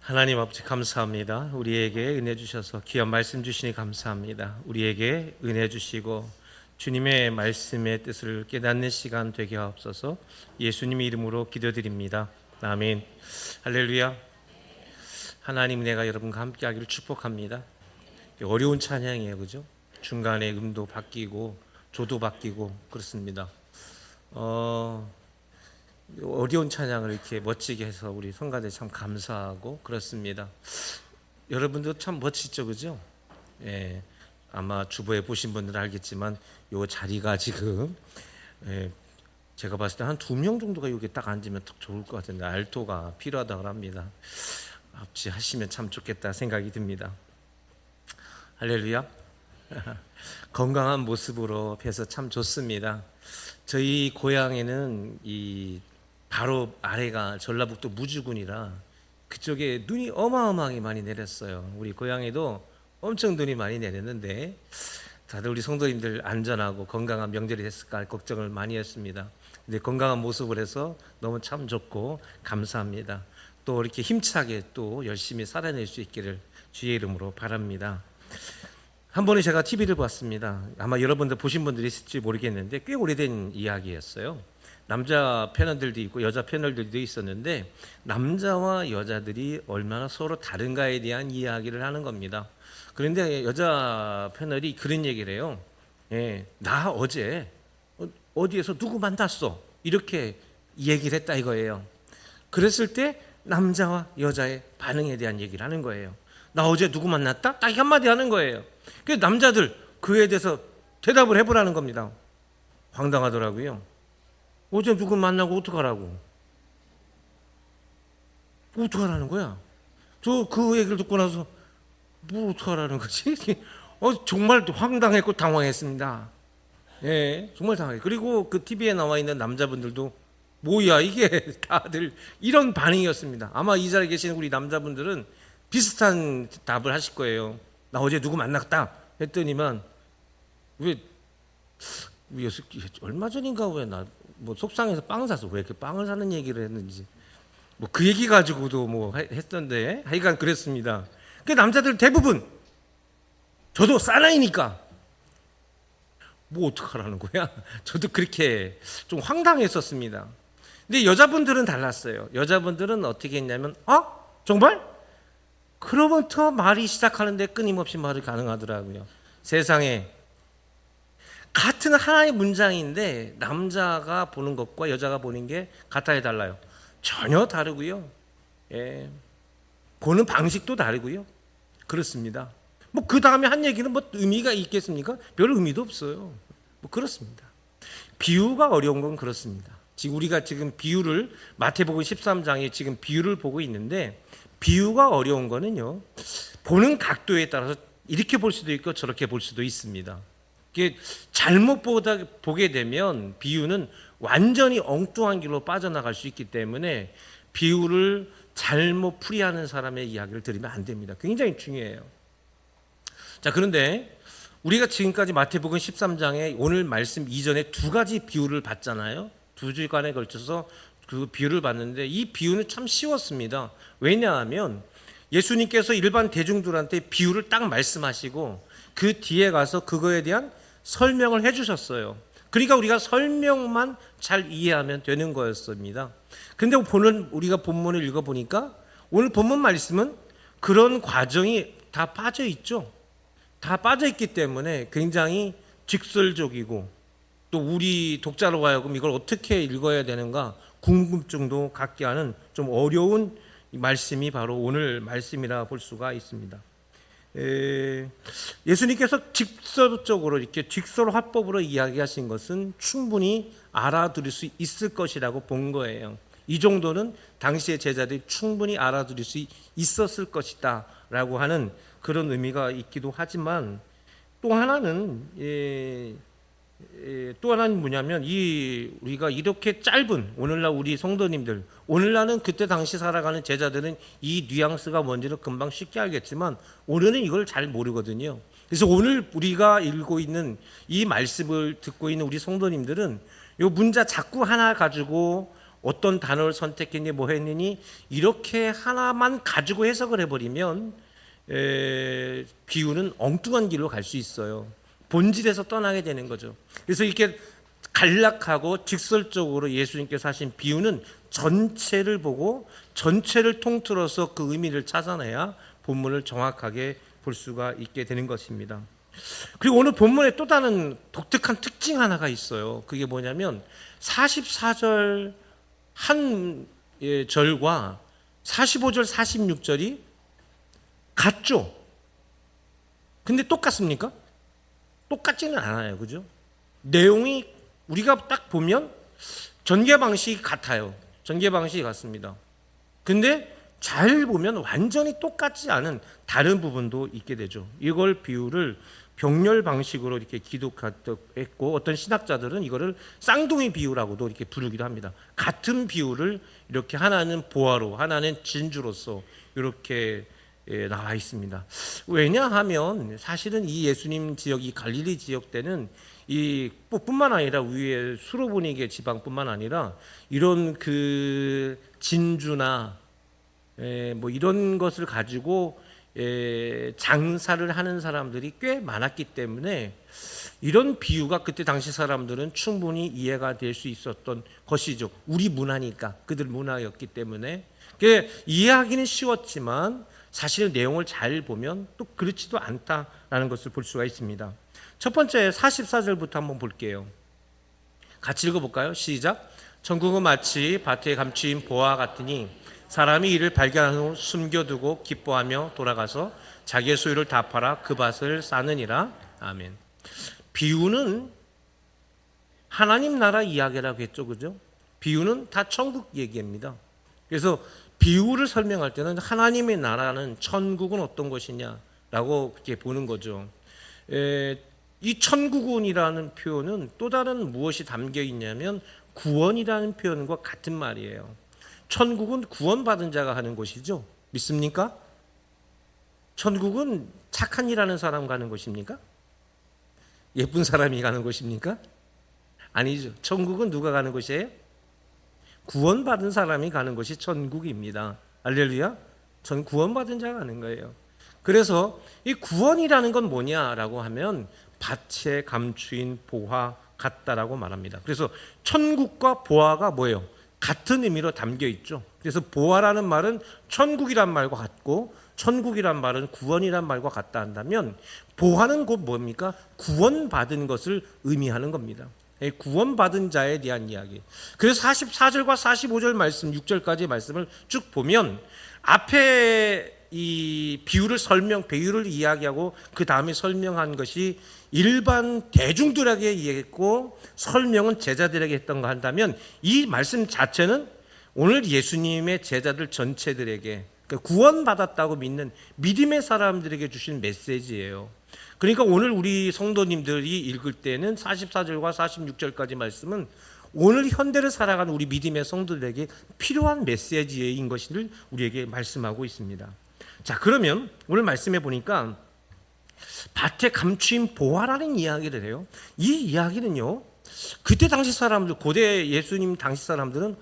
하나님 아버지 감사합니다. 우리에게 은혜 주셔서 귀한 말씀 주시니 감사합니다. 우리에게 은혜 주시고 주님의 말씀의 뜻을 깨닫는 시간 되게 하옵소서. 예수님의 이름으로 기도드립니다. 아멘. 할렐루야. 하나님 은혜가 여러분과 함께하기를 축복합니다. 어려운 찬양이에요, 그죠? 중간에 음도 바뀌고 조도 바뀌고 그렇습니다. 어려운 찬양을 이렇게 멋지게 해서 우리 성가대 참 감사하고 그렇습니다. 여러분도 참 멋지죠, 그죠? 예, 아마 주보에 보신 분들은 알겠지만 요 자리가 지금 제가 봤을 때 한 2명 정도가 여기 딱 앉으면 딱 좋을 것 같은데 알토가 필요하다고 합니다. 합치 하시면 참 좋겠다 생각이 듭니다. 할렐루야. 건강한 모습으로 뵈서 참 좋습니다. 저희 고향에는 이 바로 아래가 전라북도 무주군이라 그쪽에 눈이 어마어마하게 많이 내렸어요. 우리 고향에도 엄청 눈이 많이 내렸는데 다들 우리 성도님들 안전하고 건강한 명절이 됐을까 걱정을 많이 했습니다. 근데 건강한 모습을 해서 너무 참 좋고 감사합니다. 또 이렇게 힘차게 또 열심히 살아낼 수 있기를 주의 이름으로 바랍니다. 한 번에 제가 TV를 봤습니다. 아마 여러분들 보신 분들이 있을지 모르겠는데 꽤 오래된 이야기였어요. 남자 패널들도 있고 여자 패널들도 있었는데 남자와 여자들이 얼마나 서로 다른가에 대한 이야기를 하는 겁니다. 그런데 여자 패널이 그런 얘기를 해요. 나 어제 어디에서 누구 만났어 이렇게 얘기를 했다 이거예요. 그랬을 때 남자와 여자의 반응에 대한 얘기를 하는 거예요. 나 어제 누구 만났다? 딱 한마디 하는 거예요. 그래서 남자들 그에 대해서 대답을 해보라는 겁니다. 황당하더라고요. 어제 누구 만나고 어떡하라고? 어떡하라는 거야? 저 그 얘기를 듣고 나서 뭐 어떡하라는 거지? 정말 황당했고 당황했습니다. 예, 정말 당황해. 그리고 그 TV에 나와 있는 남자분들도 뭐야 이게 다들 이런 반응이었습니다. 아마 이 자리에 계신 우리 남자분들은 비슷한 답을 하실 거예요. 나 어제 누구 만났다 했더니만 왜 얼마 전인가 왜 나 뭐 속상해서 빵 사서 왜 이렇게 빵을 사는 얘기를 했는지 뭐 그 얘기 가지고도 뭐 했던데 하여간 그랬습니다. 그 남자들 대부분 저도 사나이니까 뭐 어떡하라는 거야? 저도 그렇게 좀 황당했었습니다. 근데 여자분들은 달랐어요. 여자분들은 어떻게 했냐면 정말? 그로부터 말이 시작하는데 끊임없이 말이 가능하더라고요. 세상에 같은 하나의 문장인데 남자가 보는 것과 여자가 보는 게 같아야 달라요. 전혀 다르고요. 예. 보는 방식도 다르고요. 그렇습니다. 뭐 그 다음에 한 얘기는 뭐 의미가 있겠습니까? 별 의미도 없어요. 뭐 그렇습니다. 비유가 어려운 건 그렇습니다. 지금 우리가 지금 비유를 마태복음 13장에 지금 비유를 보고 있는데 비유가 어려운 거는요. 보는 각도에 따라서 이렇게 볼 수도 있고 저렇게 볼 수도 있습니다. 잘못 보게 되면 비유는 완전히 엉뚱한 길로 빠져나갈 수 있기 때문에 비유를 잘못 풀이하는 사람의 이야기를 들으면 안 됩니다. 굉장히 중요해요. 자, 그런데 우리가 지금까지 마태복음 13장에 오늘 말씀 이전에 2가지 비유를 봤잖아요. 2주간에 걸쳐서 그 비유를 봤는데 이 비유는 참 쉬웠습니다. 왜냐하면 예수님께서 일반 대중들한테 비유를 딱 말씀하시고 그 뒤에 가서 그거에 대한 설명을 해주셨어요. 그러니까 우리가 설명만 잘 이해하면 되는 거였습니다. 그런데 우리가 본문을 읽어보니까 오늘 본문 말씀은 그런 과정이 다 빠져있죠. 다 빠져있기 때문에 굉장히 직설적이고 또 우리 독자로 하여금 이걸 어떻게 읽어야 되는가 궁금증도 갖게 하는 좀 어려운 말씀이 바로 오늘 말씀이라 볼 수가 있습니다. 예수님께서 직설적으로 이렇게 직설 화법으로 이야기하신 것은 충분히 알아들을 수 있을 것이라고 본 거예요. 이 정도는 당시의 제자들이 충분히 알아들을 수 있었을 것이다 라고 하는 그런 의미가 있기도 하지만 또 하나는 뭐냐면 우리가 이렇게 짧은 오늘날 우리 성도님들 오늘날은 그때 당시 살아가는 제자들은 이 뉘앙스가 뭔지를 금방 쉽게 알겠지만 오늘은 이걸 잘 모르거든요. 그래서 오늘 우리가 읽고 있는 이 말씀을 듣고 있는 우리 성도님들은 이 문자 자꾸 하나 가지고 어떤 단어를 선택했니 뭐 했느니 이렇게 하나만 가지고 해석을 해버리면 비유는 엉뚱한 길로 갈 수 있어요. 본질에서 떠나게 되는 거죠. 그래서 이렇게 간략하고 직설적으로 예수님께서 하신 비유는 전체를 보고 전체를 통틀어서 그 의미를 찾아내야 본문을 정확하게 볼 수가 있게 되는 것입니다. 그리고 오늘 본문에 또 다른 독특한 특징 하나가 있어요. 그게 뭐냐면 44절 한 절과 45절 46절이 같죠? 근데 똑같습니까? 똑같지는 않아요. 그죠? 내용이 우리가 딱 보면 전개 방식이 같아요. 전개 방식이 같습니다. 근데 잘 보면 완전히 똑같지 않은 다른 부분도 있게 되죠. 이걸 비유를 병렬 방식으로 이렇게 기록했고 어떤 신학자들은 이거를 쌍둥이 비유라고도 이렇게 부르기도 합니다. 같은 비유를 이렇게 하나는 보화로 하나는 진주로서 이렇게 나와 있습니다. 왜냐하면 사실은 이 예수님 지역, 이 갈릴리 지역 때는 이 뿐만 아니라 위에 수로보니게 지방뿐만 아니라 이런 그 진주나 뭐 이런 것을 가지고 장사를 하는 사람들이 꽤 많았기 때문에 이런 비유가 그때 당시 사람들은 충분히 이해가 될 수 있었던 것이죠. 우리 문화니까 그들 문화였기 때문에 이해하기는 쉬웠지만 사실 내용을 잘 보면 또 그렇지도 않다라는 것을 볼 수가 있습니다. 첫 번째 44절부터 한번 볼게요. 같이 읽어볼까요? 시작. 천국은 마치 밭에 감추인 보화 같으니 사람이 이를 발견한 후 숨겨두고 기뻐하며 돌아가서 자기의 소유를 다 팔아 그 밭을 싸느니라. 아멘. 비유는 하나님 나라 이야기라고 했죠. 그죠? 비유는 다 천국 얘기입니다. 그래서 비유를 설명할 때는 하나님의 나라는 천국은 어떤 것이냐라고 그렇게 보는 거죠. 이 천국은이라는 표현은 또 다른 무엇이 담겨 있냐면 구원이라는 표현과 같은 말이에요. 천국은 구원받은 자가 하는 곳이죠. 믿습니까? 천국은 착한 일 하는 사람 가는 곳입니까? 예쁜 사람이 가는 곳입니까? 아니죠. 천국은 누가 가는 곳이에요? 구원받은 사람이 가는 곳이 천국입니다. 할렐루야. 전 구원받은 자가 가는 거예요. 그래서 이 구원이라는 건 뭐냐라고 하면 밭에 감추인 보화 같다라고 말합니다. 그래서 천국과 보화가 뭐예요? 같은 의미로 담겨 있죠. 그래서 보화라는 말은 천국이란 말과 같고 천국이란 말은 구원이란 말과 같다 한다면 보화는 곧 뭡니까? 구원받은 것을 의미하는 겁니다. 구원받은 자에 대한 이야기. 그래서 44절과 45절 말씀, 6절까지 말씀을 쭉 보면 앞에 이 비유를 이야기하고 그 다음에 설명한 것이 일반 대중들에게 이야기했고 설명은 제자들에게 했던가 한다면 이 말씀 자체는 오늘 예수님의 제자들 전체들에게 구원받았다고 믿는 믿음의 사람들에게 주신 메시지예요. 그러니까 오늘 우리 성도님들이 읽을 때는 44절과 46절까지 말씀은 오늘 현대를 살아가는 우리 믿음의 성도들에게 필요한 메시지인 것을 우리에게 말씀하고 있습니다. 자, 그러면 오늘 말씀해 보니까 밭에 감추인 보화라는 이야기를 해요. 이 이야기는요, 그때 당시 사람들, 고대 예수님 당시 사람들은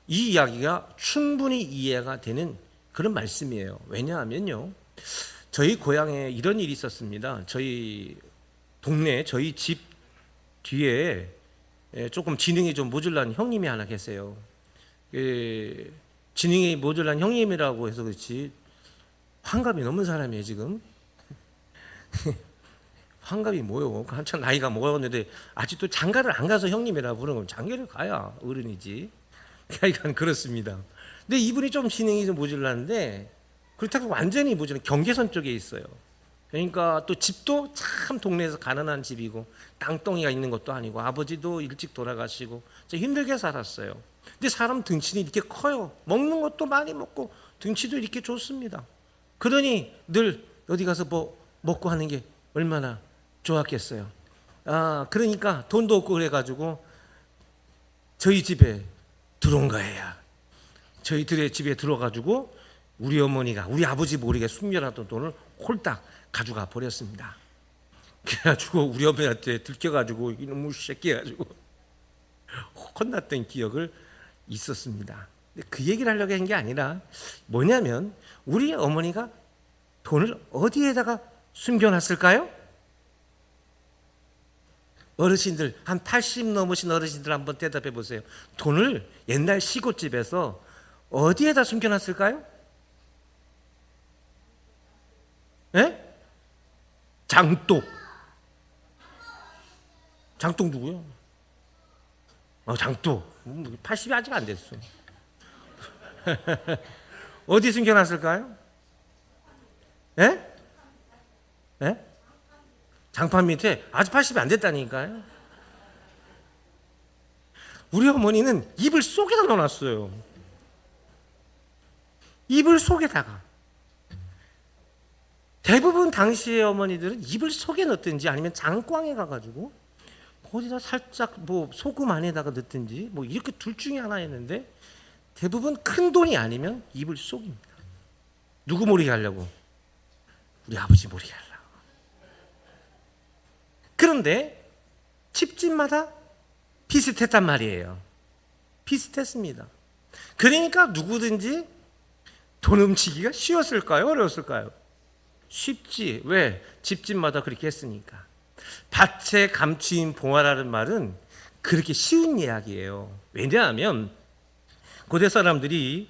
이 이야기가 충분히 이해가 되는 그런 말씀이에요. 왜냐하면요, 저희 고향에 이런 일이 있었습니다. 저희 동네, 저희 집 뒤에 조금 지능이 좀 모자란 형님이 하나 계세요. 지능이 모자란 형님이라고 해서 그렇지 환갑이 넘은 사람이에요 지금. 환갑이 뭐요? 한참 나이가 먹었는데 아직도 장가를 안 가서 형님이라고 부르는 거면 장가를 가야 어른이지. 그러니까 그렇습니다. 근데 이분이 좀 지능이 좀 모자라는데 그렇다고 완전히 모자란 경계선 쪽에 있어요. 그러니까 또 집도 참 동네에서 가난한 집이고 땅덩이가 있는 것도 아니고 아버지도 일찍 돌아가시고 힘들게 살았어요. 근데 사람 등치는 이렇게 커요. 먹는 것도 많이 먹고 등치도 이렇게 좋습니다. 그러니 늘 어디 가서 뭐 먹고 하는 게 얼마나 좋았겠어요. 그러니까 돈도 없고 그래가지고 저희 집에 들어온 거예요. 저희들의 집에 들어가지고 우리 어머니가 우리 아버지 모르게 숨겨놨던 돈을 홀딱 가져가 버렸습니다. 그래가지고 우리 어머니한테 들켜가지고 이놈의 새끼 해가지고 혼났던 기억을 있었습니다. 근데 그 얘기를 하려고 한 게 아니라 뭐냐면 우리 어머니가 돈을 어디에다가 숨겨놨을까요? 어르신들, 한 80 넘으신 어르신들 한번 대답해 보세요. 돈을 옛날 시골집에서 어디에다 숨겨놨을까요? 예? 장독. 장독 누구요? 장독. 80이 아직 안 됐어. 어디 숨겨놨을까요? 예? 예? 장판 밑에. 아직 80이 안 됐다니까요. 우리 어머니는 이불 속에다 넣어놨어요. 이불 속에다가. 대부분 당시의 어머니들은 이불 속에 넣든지 아니면 장광에 가가지고 거기다 살짝 뭐 소금 안에다가 넣든지 뭐 이렇게 둘 중에 하나였는데 대부분 큰 돈이 아니면 이불 속입니다. 누구 모르게 하려고? 우리 아버지 모르게 하려고. 그런데 집집마다 비슷했단 말이에요. 비슷했습니다. 그러니까 누구든지 돈 훔치기가 쉬웠을까요? 어려웠을까요? 쉽지. 왜? 집집마다 그렇게 했으니까. 밭에 감추인 봉화라는 말은 그렇게 쉬운 이야기예요. 왜냐하면 고대 사람들이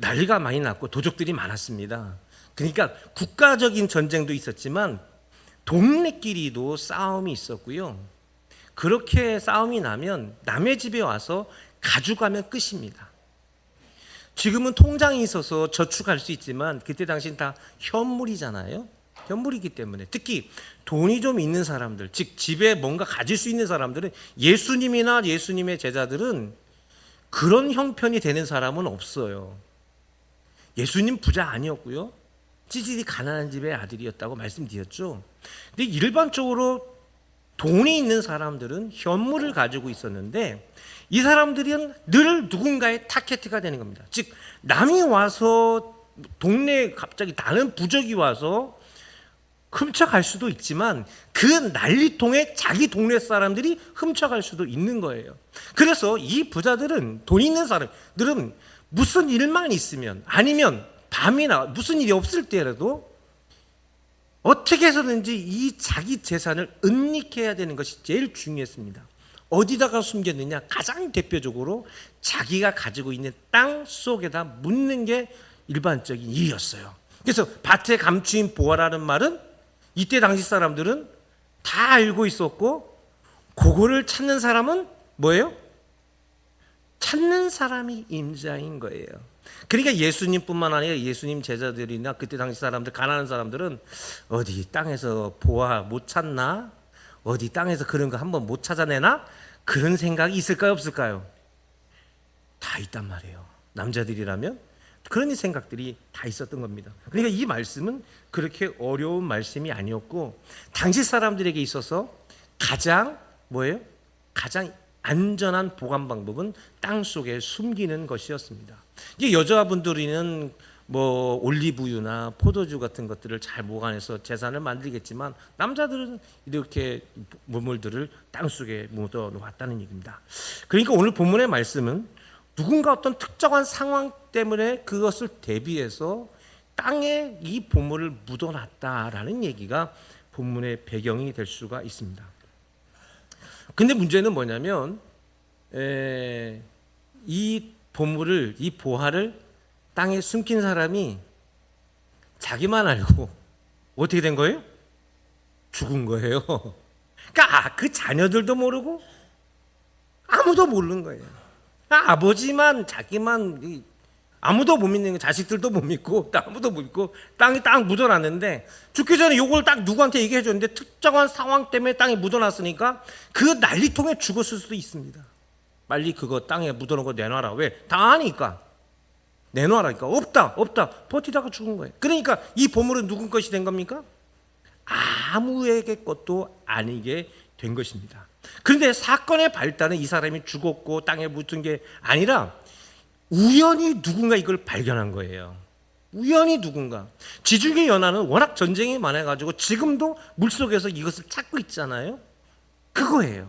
난리가 많이 났고 도적들이 많았습니다. 그러니까 국가적인 전쟁도 있었지만 동네끼리도 싸움이 있었고요. 그렇게 싸움이 나면 남의 집에 와서 가져가면 끝입니다. 지금은 통장이 있어서 저축할 수 있지만 그때 당시는 다 현물이잖아요. 현물이기 때문에 특히 돈이 좀 있는 사람들, 즉 집에 뭔가 가질 수 있는 사람들은 예수님이나 예수님의 제자들은 그런 형편이 되는 사람은 없어요. 예수님 부자 아니었고요. 찌질이 가난한 집의 아들이었다고 말씀드렸죠. 근데 일반적으로 돈이 있는 사람들은 현물을 가지고 있었는데 이 사람들은 늘 누군가의 타겟가 되는 겁니다. 즉 남이 와서 동네에 갑자기 다른 부적이 와서 훔쳐갈 수도 있지만 그 난리통에 자기 동네 사람들이 훔쳐갈 수도 있는 거예요. 그래서 이 부자들은 돈 있는 사람들은 무슨 일만 있으면 아니면 밤이나 무슨 일이 없을 때라도 어떻게 해서든지 이 자기 재산을 은닉해야 되는 것이 제일 중요했습니다. 어디다가 숨겼느냐? 가장 대표적으로 자기가 가지고 있는 땅 속에다 묻는 게 일반적인 일이었어요. 그래서 밭에 감추인 보화라는 말은 이때 당시 사람들은 다 알고 있었고 그거를 찾는 사람은 뭐예요? 찾는 사람이 임자인 거예요. 그러니까 예수님뿐만 아니라 예수님 제자들이나 그때 당시 사람들, 가난한 사람들은 어디 땅에서 보화 못 찾나? 어디 땅에서 그런 거 한번 못 찾아내나? 그런 생각이 있을까요? 없을까요? 다 있단 말이에요. 남자들이라면 그런 생각들이 다 있었던 겁니다. 그러니까 이 말씀은 그렇게 어려운 말씀이 아니었고 당시 사람들에게 있어서 가장 뭐예요? 가장 안전한 보관 방법은 땅 속에 숨기는 것이었습니다. 이게 여자분들은 뭐 올리브유나 포도주 같은 것들을 잘 보관해서 재산을 만들겠지만 남자들은 이렇게 물물들을 땅 속에 묻어 놓았다는 얘기입니다. 그러니까 오늘 본문의 말씀은 누군가 어떤 특정한 상황 때문에 그것을 대비해서 땅에 이 보물을 묻어놨다라는 얘기가 본문의 배경이 될 수가 있습니다. 근데 문제는 뭐냐면 이 보물을, 이 보화를 땅에 숨긴 사람이 자기만 알고 어떻게 된 거예요? 죽은 거예요. 그러니까 그 자녀들도 모르고 아무도 모르는 거예요. 아버지만 자기만 아무도 못 믿는 거, 자식들도 못 믿고 아무도 못 믿고 땅에 딱 묻어놨는데 죽기 전에 요걸 딱 누구한테 얘기해 줬는데 특정한 상황 때문에 땅에 묻어놨으니까 그 난리통에 죽었을 수도 있습니다. 빨리 그거 땅에 묻어놓은 거 내놔라. 왜? 다 아니까. 내놔라니까. 없다 버티다가 죽은 거예요. 그러니까 이 보물은 누군 것이 된 겁니까? 아무에게 것도 아니게 된 것입니다. 그런데 사건의 발단은 이 사람이 죽었고 땅에 묻은 게 아니라 우연히 누군가 이걸 발견한 거예요. 우연히 누군가. 지중해 연안은 워낙 전쟁이 많아가지고 지금도 물속에서 이것을 찾고 있잖아요. 그거예요.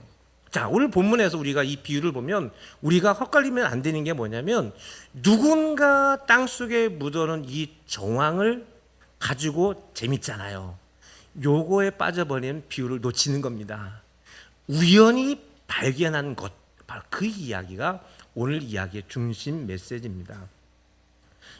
자, 오늘 본문에서 우리가 이 비유를 보면 우리가 헛갈리면 안 되는 게 뭐냐면, 누군가 땅속에 묻어놓은 이 정황을 가지고 재밌잖아요. 요거에 빠져버리면 비유를 놓치는 겁니다. 우연히 발견한 것, 바로 그 이야기가 오늘 이야기의 중심 메시지입니다.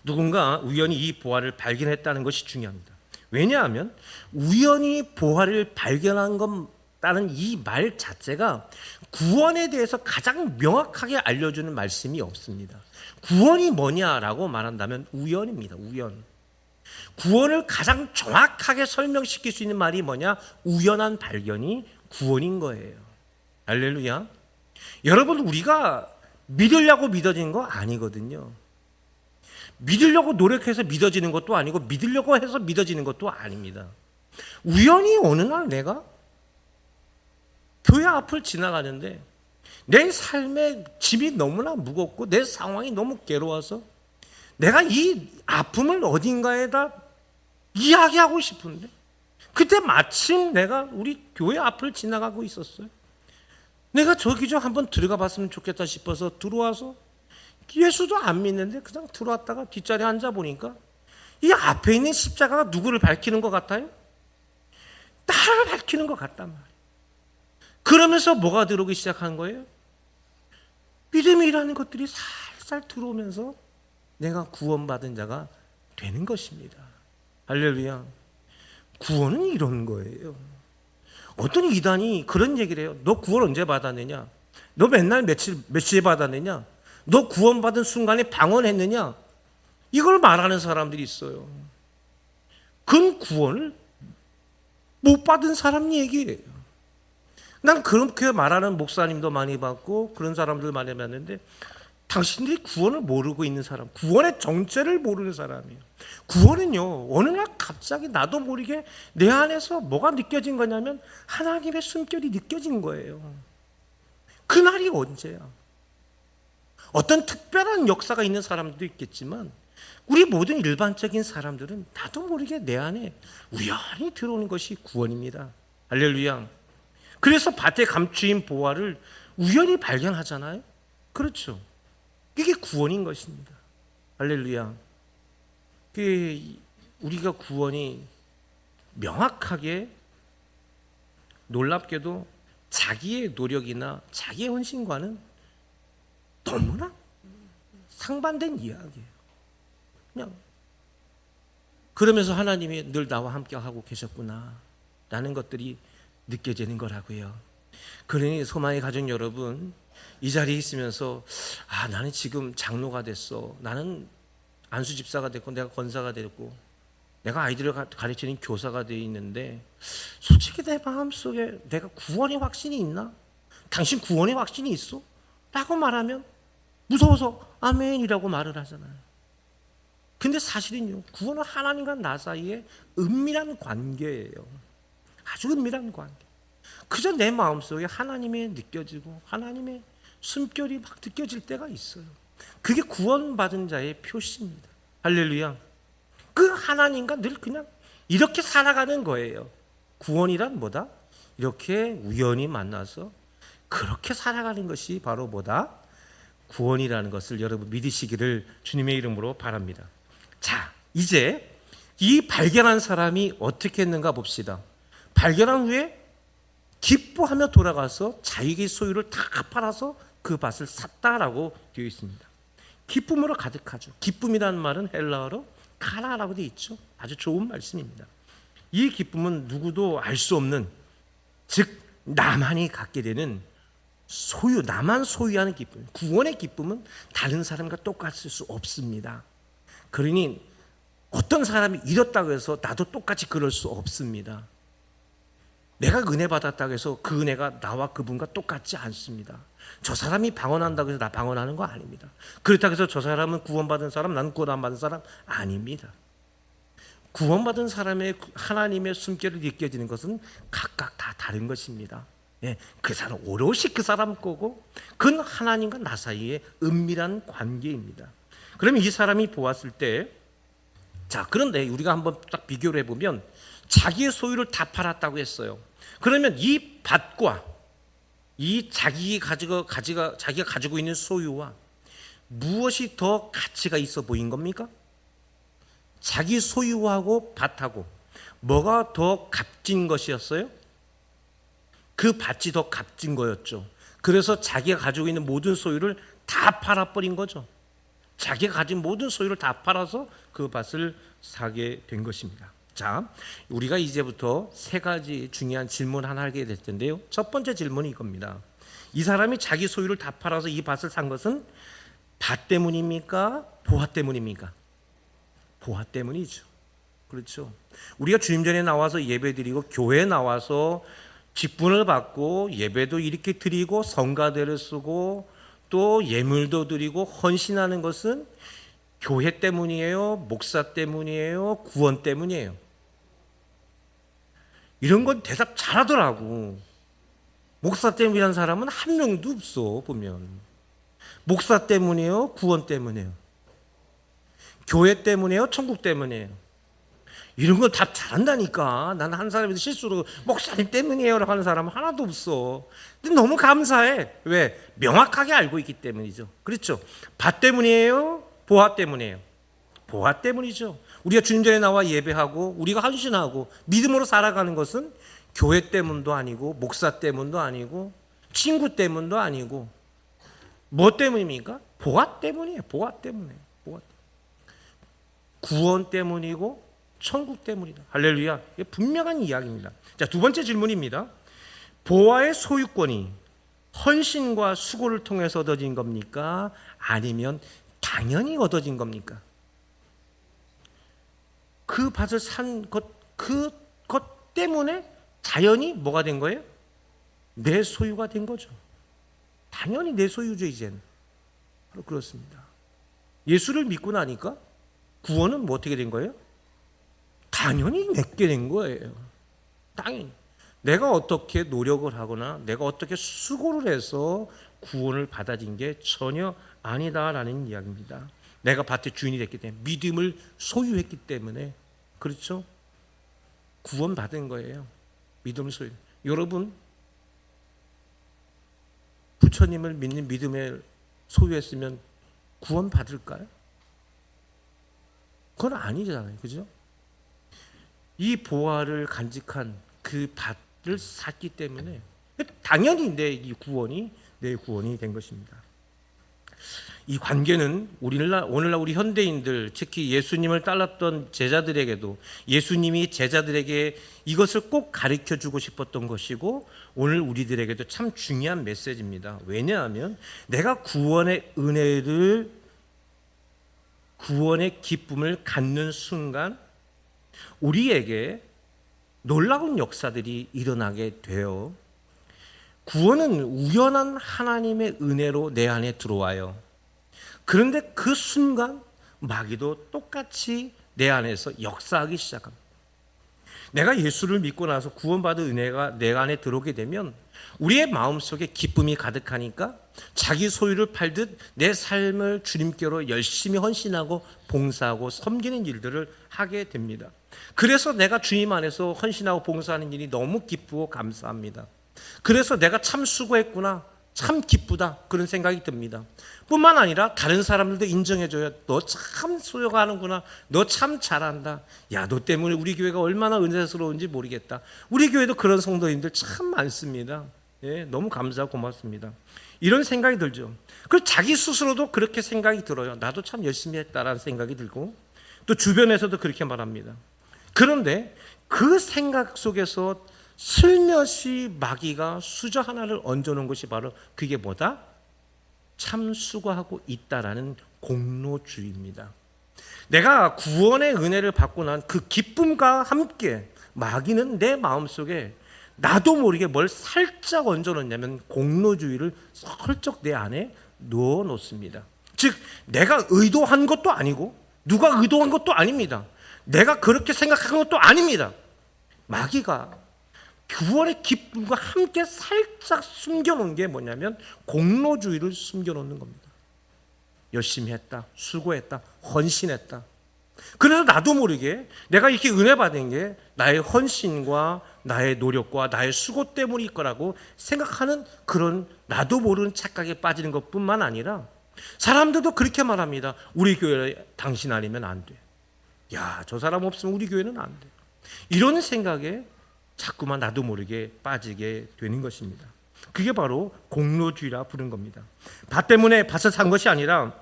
누군가 우연히 이 보화를 발견했다는 것이 중요합니다. 왜냐하면 우연히 보화를 발견한 것다는 이 말 자체가 구원에 대해서 가장 명확하게 알려주는 말씀이 없습니다. 구원이 뭐냐라고 말한다면 우연입니다. 우연. 구원을 가장 정확하게 설명시킬 수 있는 말이 뭐냐? 우연한 발견이 구원인 거예요. 할렐루야. 여러분, 우리가 믿으려고 믿어진 거 아니거든요. 믿으려고 노력해서 믿어지는 것도 아니고 믿으려고 해서 믿어지는 것도 아닙니다. 우연히 어느 날 내가 교회 앞을 지나가는데 내 삶의 짐이 너무나 무겁고 내 상황이 너무 괴로워서 내가 이 아픔을 어딘가에다 이야기하고 싶은데, 그때 마침 내가 우리 교회 앞을 지나가고 있었어요. 내가 저기 좀 한번 들어가 봤으면 좋겠다 싶어서 들어와서 예수도 안 믿는데 그냥 들어왔다가 뒷자리에 앉아보니까 이 앞에 있는 십자가가 누구를 밝히는 것 같아요? 나를 밝히는 것 같단 말이에요. 그러면서 뭐가 들어오기 시작한 거예요? 믿음이라는 것들이 살살 들어오면서 내가 구원받은 자가 되는 것입니다. 할렐루야. 구원은 이런 거예요. 어떤 이단이 그런 얘기를 해요. 너 구원 언제 받았느냐? 너 맨날 며칠 받았느냐? 너 구원받은 순간에 방언했느냐? 이걸 말하는 사람들이 있어요. 그건 구원을 못 받은 사람 얘기예요. 난 그렇게 말하는 목사님도 많이 봤고 그런 사람들 많이 봤는데, 당신들이 구원을 모르고 있는 사람, 구원의 정체를 모르는 사람이에요. 구원은요, 어느 날 갑자기 나도 모르게 내 안에서 뭐가 느껴진 거냐면 하나님의 숨결이 느껴진 거예요. 그날이 언제야? 어떤 특별한 역사가 있는 사람도 있겠지만 우리 모든 일반적인 사람들은 나도 모르게 내 안에 우연히 들어오는 것이 구원입니다. 할렐루야. 그래서 밭에 감추인 보화를 우연히 발견하잖아요. 그렇죠. 이게 구원인 것입니다. 할렐루야. 우리가 구원이 명확하게, 놀랍게도 자기의 노력이나 자기의 헌신과는 너무나 상반된 이야기예요. 그냥 그러면서 하나님이 늘 나와 함께 하고 계셨구나 라는 것들이 느껴지는 거라고요. 그러니 소망의 가족 여러분, 이 자리에 있으면서 나는 지금 장로가 됐어, 나는 안수 집사가 됐고 내가 권사가 됐고 내가 아이들을 가르치는 교사가 되어 있는데 솔직히 내 마음속에 내가 구원의 확신이 있나? 당신 구원의 확신이 있어? 라고 말하면 무서워서 아멘이라고 말을 하잖아요. 근데 사실은요, 구원은 하나님과 나 사이에 은밀한 관계예요. 아주 은밀한 관계. 그저 내 마음속에 하나님의 느껴지고 하나님의 숨결이 막 느껴질 때가 있어요. 그게 구원받은 자의 표시입니다. 할렐루야. 그 하나님과 늘 그냥 이렇게 살아가는 거예요. 구원이란 뭐다? 이렇게 우연히 만나서 그렇게 살아가는 것이 바로 뭐다? 구원이라는 것을 여러분 믿으시기를 주님의 이름으로 바랍니다. 자, 이제 이 발견한 사람이 어떻게 했는가 봅시다. 발견한 후에 기뻐하며 돌아가서 자기의 소유를 다 팔아서 그 밭을 샀다라고 되어 있습니다. 기쁨으로 가득하죠. 기쁨이라는 말은 헬라어로 카라라고 되어 있죠. 아주 좋은 말씀입니다. 이 기쁨은 누구도 알 수 없는, 즉 나만이 갖게 되는 소유, 나만 소유하는 기쁨. 구원의 기쁨은 다른 사람과 똑같을 수 없습니다. 그러니 어떤 사람이 잃었다고 해서 나도 똑같이 그럴 수 없습니다. 내가 은혜 받았다고 해서 그 은혜가 나와 그분과 똑같지 않습니다. 저 사람이 방언한다고 해서 나 방언하는 거 아닙니다. 그렇다고 해서 저 사람은 구원받은 사람, 나는 구원 안 받은 사람 아닙니다. 구원받은 사람의 하나님의 숨결이 느껴지는 것은 각각 다 다른 것입니다. 예, 그 사람 오롯이 그 사람 거고 그건 하나님과 나 사이의 은밀한 관계입니다. 그러면 이 사람이 보았을 때, 자, 그런데 우리가 한번 딱 비교를 해보면 자기의 소유를 다 팔았다고 했어요. 그러면 이 밭과 이 자기가 가지고 있는 소유와 무엇이 더 가치가 있어 보인 겁니까? 자기 소유하고 밭하고 뭐가 더 값진 것이었어요? 그 밭이 더 값진 거였죠. 그래서 자기가 가지고 있는 모든 소유를 다 팔아버린 거죠. 자기가 가진 모든 소유를 다 팔아서 그 밭을 사게 된 것입니다. 자, 우리가 이제부터 세 가지 중요한 질문 하나 하게 될 텐데요. 첫 번째 질문이 이겁니다. 이 사람이 자기 소유를 다 팔아서 이 밭을 산 것은 밭 때문입니까? 보화 때문입니까? 보화 때문이죠. 그렇죠. 우리가 주님 전에 나와서 예배드리고 교회에 나와서 직분을 받고 예배도 이렇게 드리고 성가대를 쓰고 또 예물도 드리고 헌신하는 것은 교회 때문이에요? 목사 때문이에요? 구원 때문이에요? 이런 건 대답 잘하더라고. 목사 때문이라는 사람은 한 명도 없어 보면. 목사 때문이에요? 구원 때문이에요? 교회 때문이에요? 천국 때문이에요? 이런 건 답 잘한다니까. 나는 한 사람이 실수로 목사님 때문이에요 라고 하는 사람은 하나도 없어. 근데 너무 감사해. 왜? 명확하게 알고 있기 때문이죠. 그렇죠. 밭 때문이에요? 보화 때문이에요? 보화 때문이죠. 우리가 주님 전에 나와 예배하고 우리가 헌신하고 믿음으로 살아가는 것은 교회 때문도 아니고 목사 때문도 아니고 친구 때문도 아니고 뭐 때문입니까? 보화 때문이에요. 보화 때문에. 구원 때문이고 천국 때문이다. 할렐루야. 이게 분명한 이야기입니다. 자, 두 번째 질문입니다. 보화의 소유권이 헌신과 수고를 통해서 얻어진 겁니까? 아니면 당연히 얻어진 겁니까? 그 밭을 산 그것 때문에 자연히 뭐가 된 거예요? 내 소유가 된 거죠. 당연히 내 소유죠, 이제는. 바로 그렇습니다. 예수를 믿고 나니까 구원은 뭐 어떻게 된 거예요? 당연히 내게 된 거예요. 당연히. 내가 어떻게 노력을 하거나 내가 어떻게 수고를 해서 구원을 받아진 게 전혀 아니다라는 이야기입니다. 내가 밭의 주인이 됐기 때문에 믿음을 소유했기 때문에 그렇죠? 구원받은 거예요. 믿음을 소유. 여러분 부처님을 믿는 믿음을 소유했으면 구원받을까요? 그건 아니잖아요. 그죠? 이 보화를 간직한 그 밭을 샀기 때문에 당연히 내 구원이 된 것입니다. 이 관계는 오늘날 우리 현대인들 특히 예수님을 따랐던 제자들에게도 예수님이 제자들에게 이것을 꼭 가르쳐 주고 싶었던 것이고 오늘 우리들에게도 참 중요한 메시지입니다. 왜냐하면 내가 구원의 기쁨을 갖는 순간 우리에게 놀라운 역사들이 일어나게 돼요. 구원은 우연한 하나님의 은혜로 내 안에 들어와요. 그런데 그 순간 마귀도 똑같이 내 안에서 역사하기 시작합니다. 내가 예수를 믿고 나서 구원받은 은혜가 내 안에 들어오게 되면 우리의 마음속에 기쁨이 가득하니까 자기 소유를 팔듯 내 삶을 주님께로 열심히 헌신하고 봉사하고 섬기는 일들을 하게 됩니다. 그래서 내가 주님 안에서 헌신하고 봉사하는 일이 너무 기쁘고 감사합니다. 그래서 내가 참 수고했구나, 참 기쁘다 그런 생각이 듭니다. 뿐만 아니라 다른 사람들도 인정해줘요. 너 참 수고하는구나, 너 참 잘한다. 야, 너 때문에 우리 교회가 얼마나 은혜스러운지 모르겠다. 우리 교회도 그런 성도님들 참 많습니다. 예, 너무 감사하고 고맙습니다. 이런 생각이 들죠. 그리고 자기 스스로도 그렇게 생각이 들어요. 나도 참 열심히 했다라는 생각이 들고 또 주변에서도 그렇게 말합니다. 그런데 그 생각 속에서 슬며시 마귀가 수저 하나를 얹어놓은 것이 바로 그게 뭐다? 참 수고하고 있다라는 공로주의입니다. 내가 구원의 은혜를 받고 난 그 기쁨과 함께 마귀는 내 마음속에 나도 모르게 뭘 살짝 얹어놓냐면 공로주의를 슬쩍 내 안에 넣어놓습니다. 즉 내가 의도한 것도 아니고 누가 의도한 것도 아닙니다. 내가 그렇게 생각한 것도 아닙니다. 마귀가 구원의 기쁨과 함께 살짝 숨겨놓은 게 뭐냐면 공로주의를 숨겨놓는 겁니다. 열심히 했다, 수고했다, 헌신했다. 그래서 나도 모르게 내가 이렇게 은혜 받은 게 나의 헌신과 나의 노력과 나의 수고 때문일 거라고 생각하는 그런 나도 모르는 착각에 빠지는 것뿐만 아니라 사람들도 그렇게 말합니다. 우리 교회 당신 아니면 안 돼. 야, 저 사람 없으면 우리 교회는 안 돼. 이런 생각에 자꾸만 나도 모르게 빠지게 되는 것입니다. 그게 바로 공로주의라 부른 겁니다. 밭 때문에 밭을 산 것이 아니라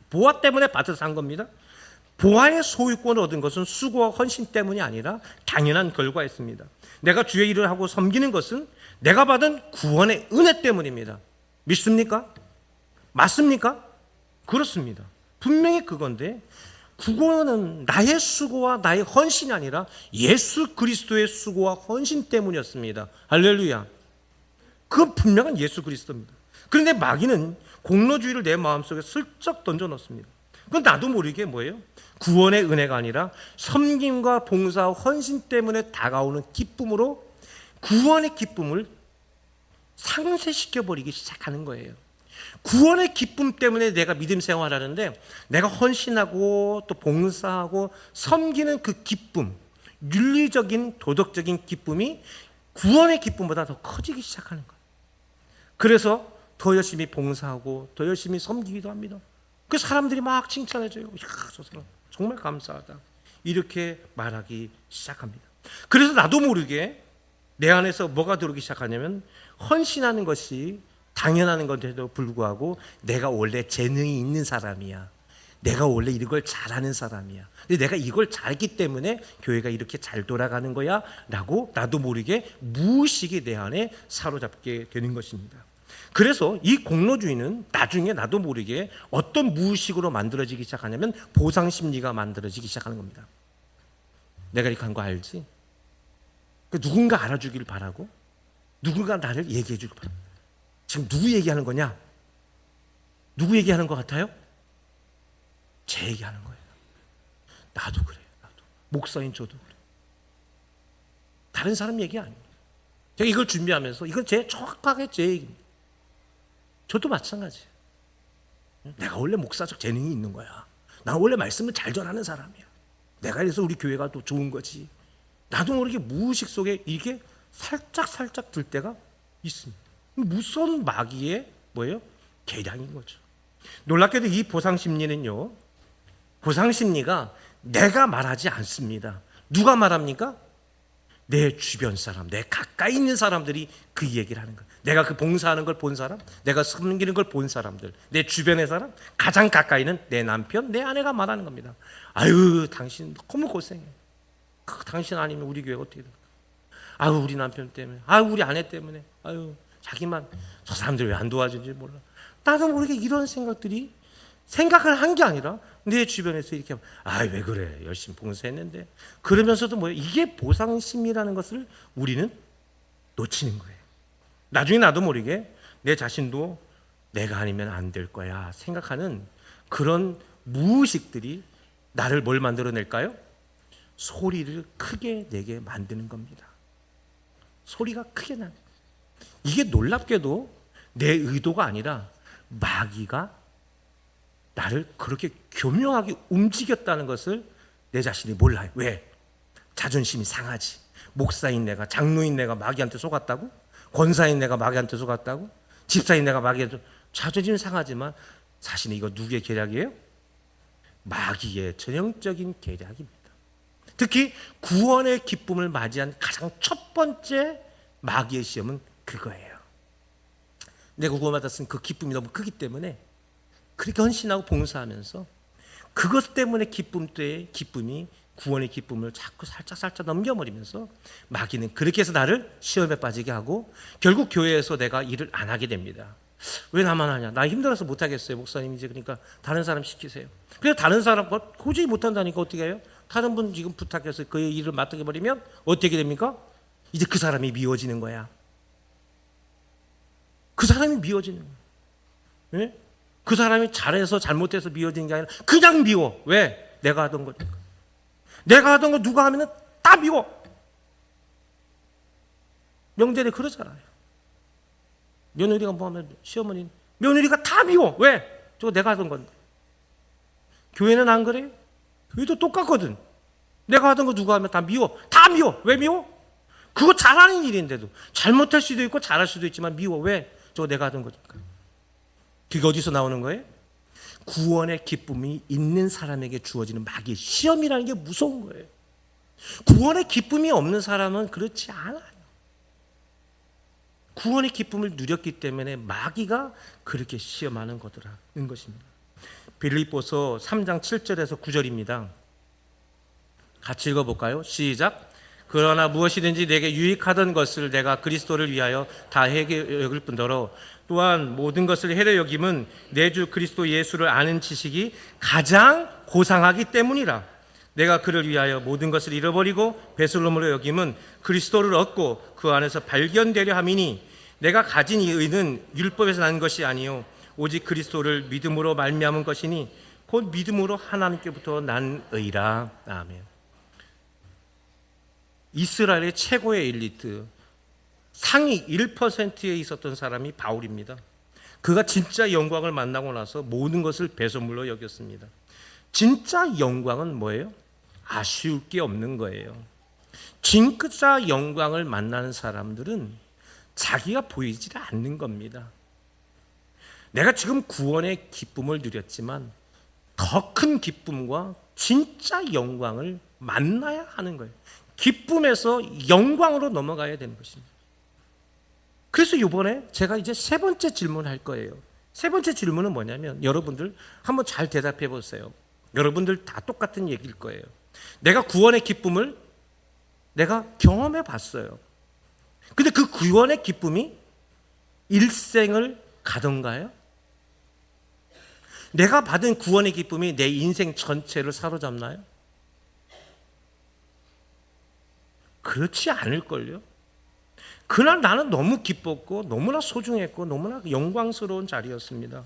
보화 때문에 밭을 산 겁니다. 보화의 소유권을 얻은 것은 수고와 헌신 때문이 아니라 당연한 결과였습니다. 내가 주의 일을 하고 섬기는 것은 내가 받은 구원의 은혜 때문입니다. 믿습니까? 맞습니까? 그렇습니다. 분명히 그건데 구원은 나의 수고와 나의 헌신이 아니라 예수 그리스도의 수고와 헌신 때문이었습니다. 할렐루야. 그건 분명한 예수 그리스도입니다. 그런데 마귀는 공로주의를 내 마음속에 슬쩍 던져넣습니다. 그건 나도 모르게 뭐예요? 구원의 은혜가 아니라 섬김과 봉사와 헌신 때문에 다가오는 기쁨으로 구원의 기쁨을 상쇄시켜버리기 시작하는 거예요. 구원의 기쁨 때문에 내가 믿음 생활하는데 내가 헌신하고 또 봉사하고 섬기는 그 기쁨, 윤리적인 도덕적인 기쁨이 구원의 기쁨보다 더 커지기 시작하는 거예요. 그래서 더 열심히 봉사하고 더 열심히 섬기기도 합니다. 그 사람들이 막 칭찬해줘요. 이야, 저 사람 정말 감사하다. 이렇게 말하기 시작합니다. 그래서 나도 모르게 내 안에서 뭐가 들어오기 시작하냐면 헌신하는 것이 당연한 건데도 불구하고 내가 원래 재능이 있는 사람이야. 내가 원래 이런 걸 잘하는 사람이야. 근데 내가 이걸 잘했기 때문에 교회가 이렇게 잘 돌아가는 거야 라고 나도 모르게 무의식이 내 안에 사로잡게 되는 것입니다. 그래서 이 공로주의는 나중에 나도 모르게 어떤 무의식으로 만들어지기 시작하냐면 보상심리가 만들어지기 시작하는 겁니다. 내가 이렇게 한 거 알지? 누군가 알아주길 바라고 누군가 나를 얘기해 주길 바라고. 지금 누구 얘기하는 거냐? 누구 얘기하는 것 같아요? 제 얘기하는 거예요. 나도 그래요. 나도. 목사인 저도 그래요. 다른 사람 얘기 아닙니다. 제가 이걸 준비하면서 이건 정확하게 제 얘기입니다. 저도 마찬가지예요. 내가 원래 목사적 재능이 있는 거야. 나 원래 말씀을 잘 전하는 사람이야. 내가 이래서 우리 교회가 또 좋은 거지. 나도 모르게 무의식 속에 이게 살짝 들 때가 있습니다. 무서운 마귀의 뭐예요? 계략인 거죠. 놀랍게도 이 보상심리는요, 보상심리가 내가 말하지 않습니다. 누가 말합니까? 내 주변 사람, 내 가까이 있는 사람들이 그 얘기를 하는 거예요. 내가 그 봉사하는 걸 본 사람, 내가 섬기는 걸 본 사람들, 내 주변의 사람, 가장 가까이는 내 남편, 내 아내가 말하는 겁니다. 아유, 당신 너무 고생해. 당신 아니면 우리 교회가 어떻게 될까? 아유, 우리 남편 때문에, 아유, 우리 아내 때문에, 아유, 자기만, 저 사람들 왜 안 도와주는지 몰라. 나도 모르게 이런 생각들이 생각을 한 게 아니라 내 주변에서 이렇게 왜 그래, 열심히 봉사했는데, 그러면서도 뭐예요? 이게 보상심리라는 것을 우리는 놓치는 거예요. 나중에 나도 모르게 내 자신도 내가 아니면 안 될 거야 생각하는 그런 무의식들이 나를 뭘 만들어낼까요? 소리를 크게 내게 만드는 겁니다. 소리가 크게 나. 이게 놀랍게도 내 의도가 아니라 마귀가 나를 그렇게 교묘하게 움직였다는 것을 내 자신이 몰라요. 왜? 자존심이 상하지. 목사인 내가, 장로인 내가 마귀한테 속았다고? 권사인 내가 마귀한테 속았다고? 집사인 내가 마귀한테. 자존심이 상하지만 사실은 이거 누구의 계략이에요? 마귀의 전형적인 계략입니다. 특히 구원의 기쁨을 맞이한 가장 첫 번째 마귀의 시험은 그거예요. 내가 구원받았으니 그 기쁨이 너무 크기 때문에 그렇게 헌신하고 봉사하면서 그것 때문에 기쁨이 구원의 기쁨을 자꾸 살짝 넘겨버리면서 마귀는 그렇게 해서 나를 시험에 빠지게 하고 결국 교회에서 내가 일을 안 하게 됩니다. 왜 나만 하냐? 나 힘들어서 못하겠어요. 목사님 이제 그러니까 다른 사람 시키세요. 그래서 다른 사람 도저히 못한다니까 어떻게 해요? 다른 분 지금 부탁해서 그의 일을 맡게 버리면 어떻게 됩니까? 이제 그 사람이 미워지는 거야. 그 사람이 미워지는 거야. 네? 그 사람이 잘해서 잘못해서 미워지는 게 아니라 그냥 미워. 왜? 내가 하던 거니까. 내가 하던 거 누가 하면 다 미워. 명절에 그러잖아요. 며느리가 뭐 하면 시어머니는 며느리가 다 미워. 왜? 저거 내가 하던 건데. 교회는 안 그래요? 교회도 똑같거든. 내가 하던 거 누가 하면 다 미워. 다 미워. 왜 미워? 그거 잘하는 일인데도. 잘못할 수도 있고 잘할 수도 있지만 미워. 왜? 저거 내가 하던 거니까. 그게 어디서 나오는 거예요? 구원의 기쁨이 있는 사람에게 주어지는 마귀의 시험이라는 게 무서운 거예요. 구원의 기쁨이 없는 사람은 그렇지 않아요. 구원의 기쁨을 누렸기 때문에 마귀가 그렇게 시험하는 거더라는 것입니다. 빌립보서 3장 7절에서 9절입니다. 같이 읽어볼까요? 시작. 그러나 무엇이든지 내게 유익하던 것을 내가 그리스도를 위하여 다 해게 여길 뿐더러 또한 모든 것을 해려 여김은 내 주 그리스도 예수를 아는 지식이 가장 고상하기 때문이라. 내가 그를 위하여 모든 것을 잃어버리고 배설물로 여김은 그리스도를 얻고 그 안에서 발견되려 함이니 내가 가진 이 의는 율법에서 난 것이 아니요 오직 그리스도를 믿음으로 말미암은 것이니 곧 믿음으로 하나님께부터 난 의라. 아멘. 이스라엘의 최고의 엘리트 상위 1%에 있었던 사람이 바울입니다. 그가 진짜 영광을 만나고 나서 모든 것을 배설물로 여겼습니다. 진짜 영광은 뭐예요? 아쉬울 게 없는 거예요. 진짜 영광을 만나는 사람들은 자기가 보이지 않는 겁니다. 내가 지금 구원의 기쁨을 누렸지만 더 큰 기쁨과 진짜 영광을 만나야 하는 거예요. 기쁨에서 영광으로 넘어가야 되는 것입니다. 그래서 이번에 제가 이제 세 번째 질문을 할 거예요. 세 번째 질문은 뭐냐면 여러분들 한번 잘 대답해 보세요. 여러분들 다 똑같은 얘기일 거예요. 내가 구원의 기쁨을 내가 경험해 봤어요. 근데 그 구원의 기쁨이 일생을 가던가요? 내가 받은 구원의 기쁨이 내 인생 전체를 사로잡나요? 그렇지 않을걸요. 그날 나는 너무 기뻤고 너무나 소중했고 너무나 영광스러운 자리였습니다.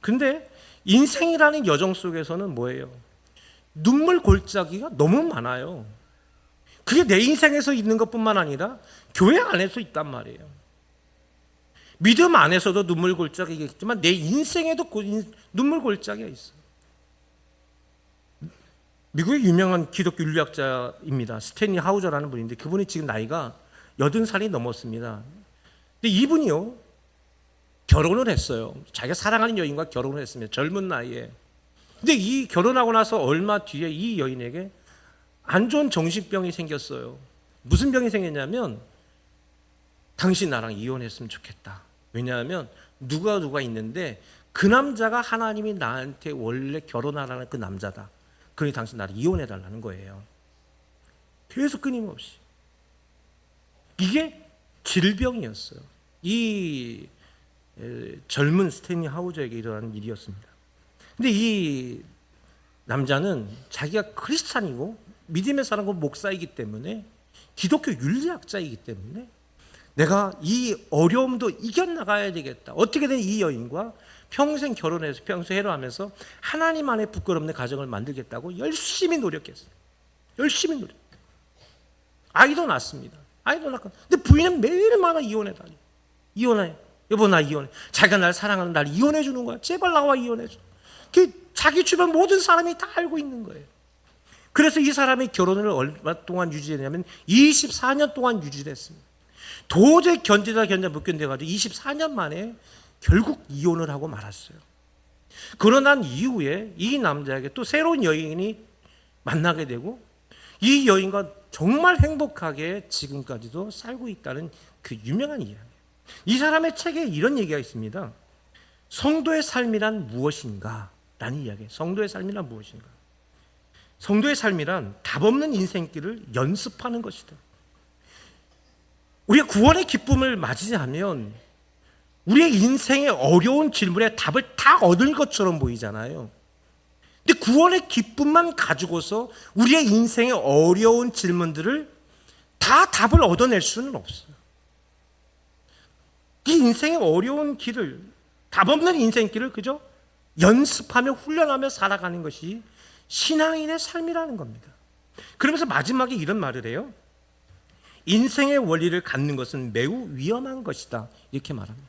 근데 인생이라는 여정 속에서는 뭐예요? 눈물 골짜기가 너무 많아요. 그게 내 인생에서 있는 것뿐만 아니라 교회 안에서 있단 말이에요. 믿음 안에서도 눈물 골짜기가 있지만 내 인생에도 눈물 골짜기가 있어요. 미국의 유명한 기독교 윤리학자입니다. 스탠리 하우저라는 분인데 그분이 지금 나이가 80살이 넘었습니다. 근데 이분이요 결혼을 했어요. 자기가 사랑하는 여인과 결혼을 했습니다. 젊은 나이에. 근데 이 결혼하고 나서 얼마 뒤에 이 여인에게 안 좋은 정신병이 생겼어요. 무슨 병이 생겼냐면 당신 나랑 이혼했으면 좋겠다. 왜냐하면 누가 있는데 그 남자가 하나님이 나한테 원래 결혼하라는 그 남자다. 그러니 당신 나를 이혼해달라는 거예요. 계속 끊임없이. 이게 질병이었어요. 이 젊은 스탠리 하우저에게 일어나는 일이었습니다. 근데 이 남자는 자기가 크리스찬이고 믿음의 사람과 목사이기 때문에 기독교 윤리학자이기 때문에 내가 이 어려움도 이겨나가야 되겠다. 어떻게든 이 여인과 평생 결혼해서 평생 해로하면서 하나님 안에 부끄럽는 가정을 만들겠다고 열심히 노력했어요. 열심히 노력. 아이도 낳습니다. 아이도 낳고. 근데 부인은 매일마다 이혼해달래. 이혼해. 여보 나 이혼해. 자기가 날 사랑하는 날 이혼해 주는 거야. 제발 나와 이혼해줘. 자기 주변 모든 사람이 다 알고 있는 거예요. 그래서 이 사람이 결혼을 얼마 동안 유지했냐면 24년 동안 유지했습니다. 도저히 못 견뎌가지고 24년 만에 결국 이혼을 하고 말았어요. 그러난 이후에 이 남자에게 또 새로운 여인이 만나게 되고 이 여인과 정말 행복하게 지금까지도 살고 있다는 그 유명한 이야기. 이 사람의 책에 이런 얘기가 있습니다. 성도의 삶이란 무엇인가? 라는 이야기. 성도의 삶이란 무엇인가? 성도의 삶이란 답 없는 인생길을 연습하는 것이다. 우리가 구원의 기쁨을 맞이하면 우리의 인생의 어려운 질문에 답을 다 얻을 것처럼 보이잖아요. 근데 구원의 기쁨만 가지고서 우리의 인생의 어려운 질문들을 다 답을 얻어낼 수는 없어요. 이 인생의 어려운 길을, 답 없는 인생길을 그저 연습하며 훈련하며 살아가는 것이 신앙인의 삶이라는 겁니다. 그러면서 마지막에 이런 말을 해요. 인생의 원리를 갖는 것은 매우 위험한 것이다. 이렇게 말합니다.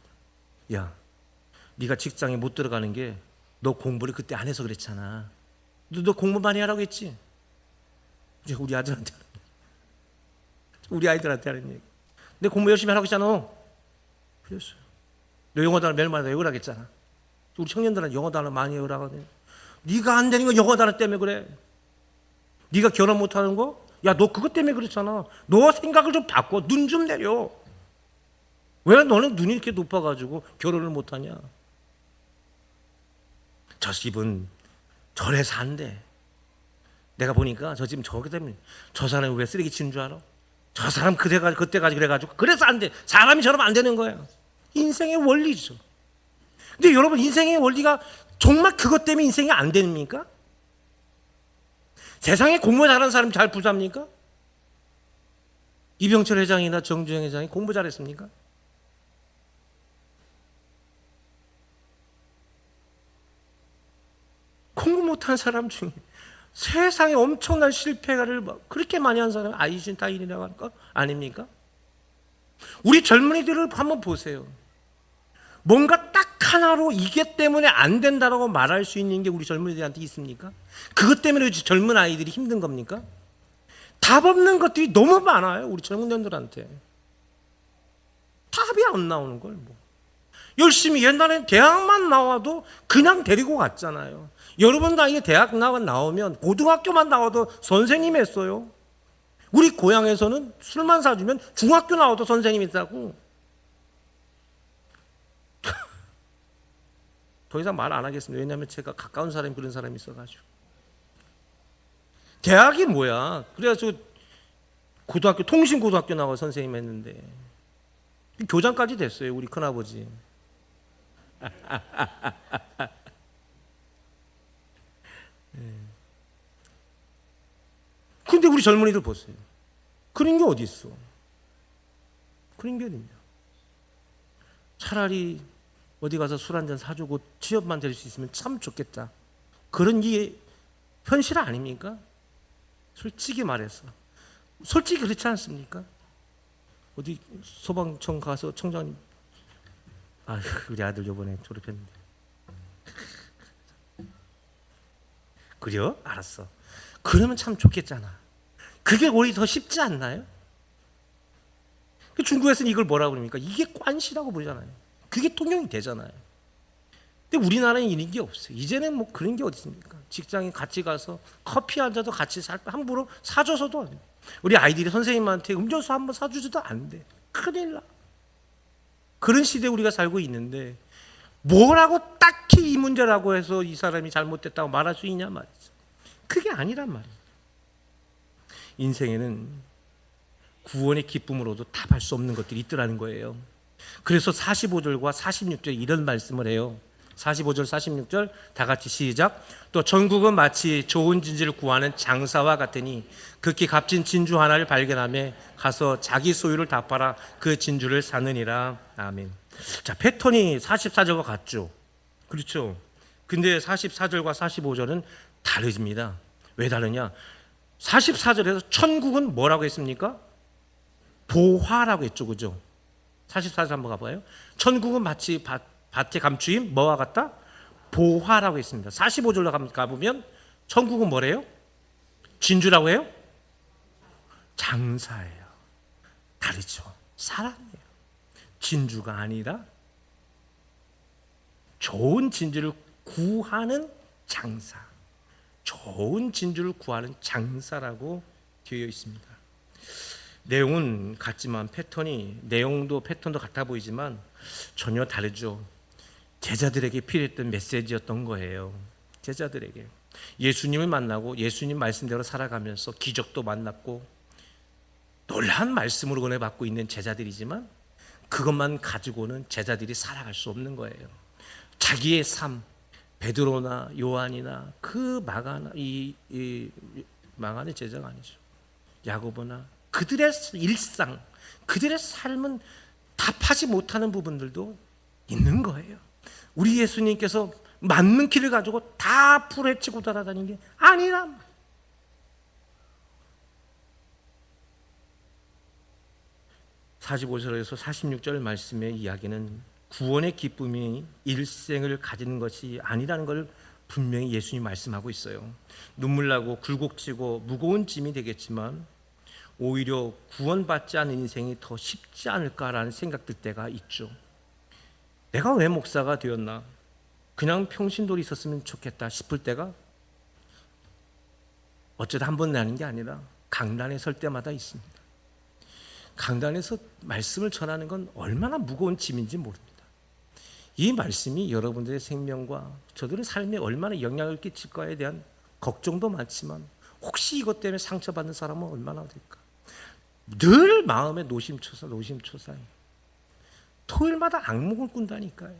야, 네가 직장에 못 들어가는 게 너 공부를 그때 안 해서 그랬잖아. 너 공부 많이 하라고 했지? 이제 우리 아이들한테 하는 얘기. 내 공부 열심히 하라고 했잖아. 그랬어요. 너 영어 단어 매일마다 외우라고 했잖아. 우리 청년들은 영어 단어 많이 외우라고 하네. 네가 안 되는 건 영어 단어 때문에 그래. 네가 결혼 못하는 거? 야, 너 그것 때문에 그렇잖아. 너 생각을 좀 바꿔. 눈 좀 내려. 왜 너는 눈이 이렇게 높아가지고 결혼을 못하냐? 저 집은 절에 산대. 내가 보니까 저 집은 저기 때문에 저 사람이 왜 쓰레기 치는 줄 알아? 저 사람 그때까지 그래가지고 그래서 안 돼. 사람이 저러면 안 되는 거야. 인생의 원리죠. 근데 여러분, 인생의 원리가 정말 그것 때문에 인생이 안 됩니까? 세상에 공부 잘하는 사람이 잘 부자입니까? 이병철 회장이나 정주영 회장이 공부 잘했습니까? 공부 못한 사람 중에 세상에 엄청난 실패를 그렇게 많이 한 사람이 아인슈타인이라고 할까? 아닙니까? 우리 젊은이들을 한번 보세요. 뭔가 딱 하나로 이게 때문에 안 된다라고 말할 수 있는 게 우리 젊은이들한테 있습니까? 그것 때문에 젊은 아이들이 힘든 겁니까? 답 없는 것들이 너무 많아요. 우리 젊은이들한테. 답이 안 나오는 걸 뭐. 열심히 옛날엔 대학만 나와도 그냥 데리고 갔잖아요. 여러분 나이에 대학 나오면 고등학교만 나와도 선생님 했어요. 우리 고향에서는 술만 사주면 중학교 나와도 선생님 있다고. 더 이상 말 안 하겠습니다. 왜냐하면 제가 가까운 사람이 그런 사람이 있어가지고. 대학이 뭐야? 그래서 고등학교 통신고등학교 나와 선생님 했는데 교장까지 됐어요. 우리 큰아버지. 근데 우리 젊은이들 보세요. 그런 게 어디 있어? 그런 게 어딨냐? 차라리 어디 가서 술 한잔 사주고 취업만 될 수 있으면 참 좋겠다. 그런 게 현실 아닙니까? 솔직히 말해서. 솔직히 그렇지 않습니까? 어디 소방청 가서 청장님, 우리 아들 요번에 졸업했는데. 그래요? 알았어. 그러면 참 좋겠잖아. 그게 오히려 더 쉽지 않나요? 중국에서는 이걸 뭐라고 그럽니까? 이게 관시라고 부르잖아요. 그게 통용이 되잖아요. 근데 우리나라는 이런 게 없어요. 이제는 뭐 그런 게 어디 있습니까? 직장에 같이 가서 커피 한 잔도 같이 함부로 사줘서도 안 돼. 우리 아이들이 선생님한테 음료수 한번 사주지도 안 돼. 큰일 나. 그런 시대에 우리가 살고 있는데 뭐라고 딱히 이 문제라고 해서 이 사람이 잘못됐다고 말할 수 있냐 말이죠. 그게 아니란 말이에요. 인생에는 구원의 기쁨으로도 답할 수 없는 것들이 있더라는 거예요. 그래서 45절과 46절에 이런 말씀을 해요. 45절 46절 다 같이 시작. 또 전국은 마치 좋은 진주를 구하는 장사와 같으니 극히 값진 진주 하나를 발견하며 가서 자기 소유를 다 팔아 그 진주를 사느니라. 아멘. 자, 패턴이 44절과 같죠. 그렇죠. 근데 44절과 45절은 다릅니다. 왜 다르냐? 44절에서 천국은 뭐라고 했습니까? 보화라고 했죠. 그죠? 44절 한번 가봐요. 천국은 마치 밭에 감추인 뭐와 같다? 보화라고 했습니다. 45절로 가보면 천국은 뭐래요? 진주라고 해요? 장사예요. 다르죠. 사랑이에요. 진주가 아니라 좋은 진주를 구하는 장사. 좋은 진주를 구하는 장사라고 되어 있습니다. 내용은 같지만 내용도 패턴도 같아 보이지만 전혀 다르죠. 제자들에게 필요했던 메시지였던 거예요. 제자들에게. 예수님을 만나고 예수님 말씀대로 살아가면서 기적도 만났고 놀라운 말씀으로 은혜 받고 있는 제자들이지만 그것만 가지고는 제자들이 살아갈 수 없는 거예요. 자기의 삶, 베드로나 요한이나 그 망하는 제자가 아니죠. 야고보나 그들의 일상, 그들의 삶은 답하지 못하는 부분들도 있는 거예요. 우리 예수님께서 맞는 길을 가지고 다 풀어헤치고 돌아다니는 게 아니란. 45절에서 46절 말씀의 이야기는 구원의 기쁨이 일생을 가지는 것이 아니라는 걸 분명히 예수님이 말씀하고 있어요. 눈물 나고 굴곡지고 무거운 짐이 되겠지만 오히려 구원받지 않은 인생이 더 쉽지 않을까라는 생각 들 때가 있죠. 내가 왜 목사가 되었나? 그냥 평신도로 있었으면 좋겠다 싶을 때가 어쩌다 한 번 나는 게 아니라 강단에 설 때마다 있습니다. 강단에서 말씀을 전하는 건 얼마나 무거운 짐인지 모릅니다. 이 말씀이 여러분들의 생명과 저들의 삶에 얼마나 영향을 끼칠까에 대한 걱정도 많지만 혹시 이것 때문에 상처받는 사람은 얼마나 될까? 늘 마음에 노심초사해요. 토요일마다 악몽을 꾼다니까요.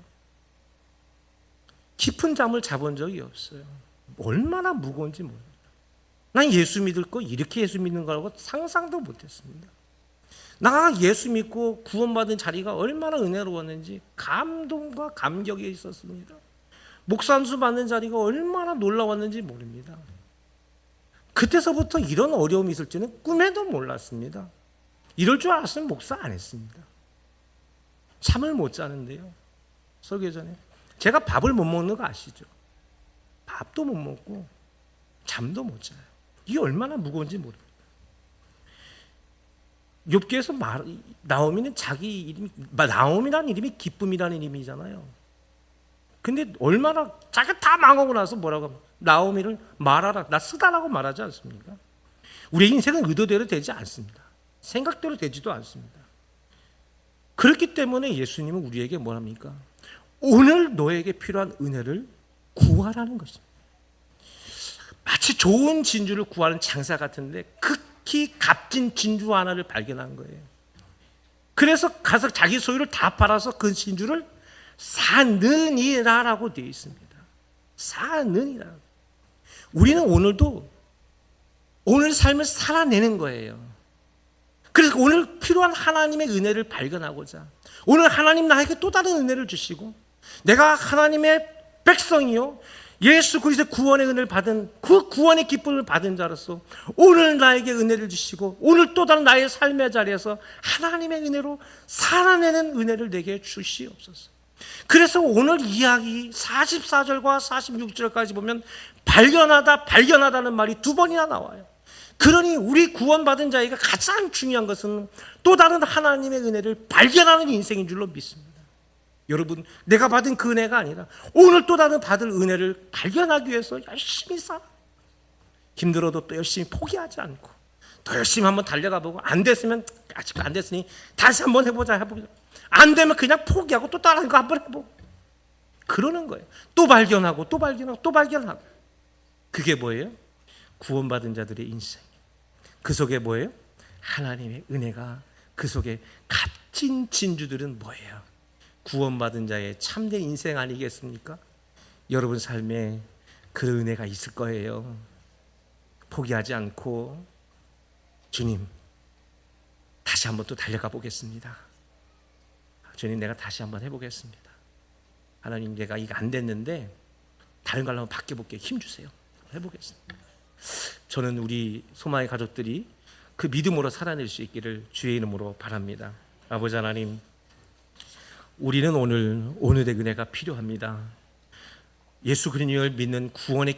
깊은 잠을 자본 적이 없어요. 얼마나 무거운지 모릅니다. 난 예수 믿을 거 이렇게 예수 믿는 거라고 상상도 못했습니다. 나 예수 믿고 구원받은 자리가 얼마나 은혜로웠는지 감동과 감격에 있었습니다. 목사 안수 받는 자리가 얼마나 놀라웠는지 모릅니다. 그때서부터 이런 어려움이 있을 줄은 꿈에도 몰랐습니다. 이럴 줄 알았으면 목사 안 했습니다. 잠을 못 자는데요. 설교 전에 제가 밥을 못 먹는 거 아시죠? 밥도 못 먹고 잠도 못 자요. 이게 얼마나 무거운지 모릅니다. 욥기에서 나오미는 자기 이름이 나옴이라는 이름이 기쁨이라는 이름이잖아요. 근데 얼마나 자기가 다 망하고 나서 뭐라고 하면 나오미를 말하라, 나 쓰다라고 말하지 않습니까? 우리의 인생은 의도대로 되지 않습니다. 생각대로 되지도 않습니다. 그렇기 때문에 예수님은 우리에게 뭐랍니까? 오늘 너에게 필요한 은혜를 구하라는 것입니다. 마치 좋은 진주를 구하는 장사 같은데 극히 값진 진주 하나를 발견한 거예요. 그래서 가서 자기 소유를 다 팔아서 그 진주를 사느니라라고 되어 있습니다. 사느니라. 우리는 오늘도 오늘 삶을 살아내는 거예요. 그래서 오늘 필요한 하나님의 은혜를 발견하고자 오늘 하나님 나에게 또 다른 은혜를 주시고 내가 하나님의 백성이요 예수 그리스도의 구원의 은혜를 받은 그 구원의 기쁨을 받은 자로서 오늘 나에게 은혜를 주시고 오늘 또 다른 나의 삶의 자리에서 하나님의 은혜로 살아내는 은혜를 내게 주시옵소서. 그래서 오늘 이야기 44절과 46절까지 보면 발견하다는 말이 두 번이나 나와요. 그러니 우리 구원받은 자에게 가장 중요한 것은 또 다른 하나님의 은혜를 발견하는 인생인 줄로 믿습니다. 여러분, 내가 받은 그 은혜가 아니라 오늘 또 다른 받을 은혜를 발견하기 위해서 열심히 살아. 힘들어도 또 열심히 포기하지 않고 더 열심히 한번 달려가 보고 안 됐으면 아직 안 됐으니 다시 한번 해보자. 안 되면 그냥 포기하고 또 다른 거 한번 해보고 그러는 거예요. 또 발견하고 또 발견하고 또 발견하고. 그게 뭐예요? 구원받은 자들의 인생. 그 속에 뭐예요? 하나님의 은혜가 그 속에 값진 진주들은 뭐예요? 구원받은 자의 참된 인생 아니겠습니까? 여러분 삶에 그 은혜가 있을 거예요. 포기하지 않고 주님 다시 한번 또 달려가 보겠습니다. 주님 내가 다시 한번 해보겠습니다. 하나님 내가 이거 안 됐는데 다른 걸로 한번 바뀌어볼게요. 힘주세요. 해보겠습니다. 저는 우리 소마의 가족들이 그 믿음으로 살아낼 수 있기를 주의 이름으로 바랍니다. 아버지 하나님, 우리는 오늘의 은혜가 필요합니다. 예수 그리스도를 믿는 구원의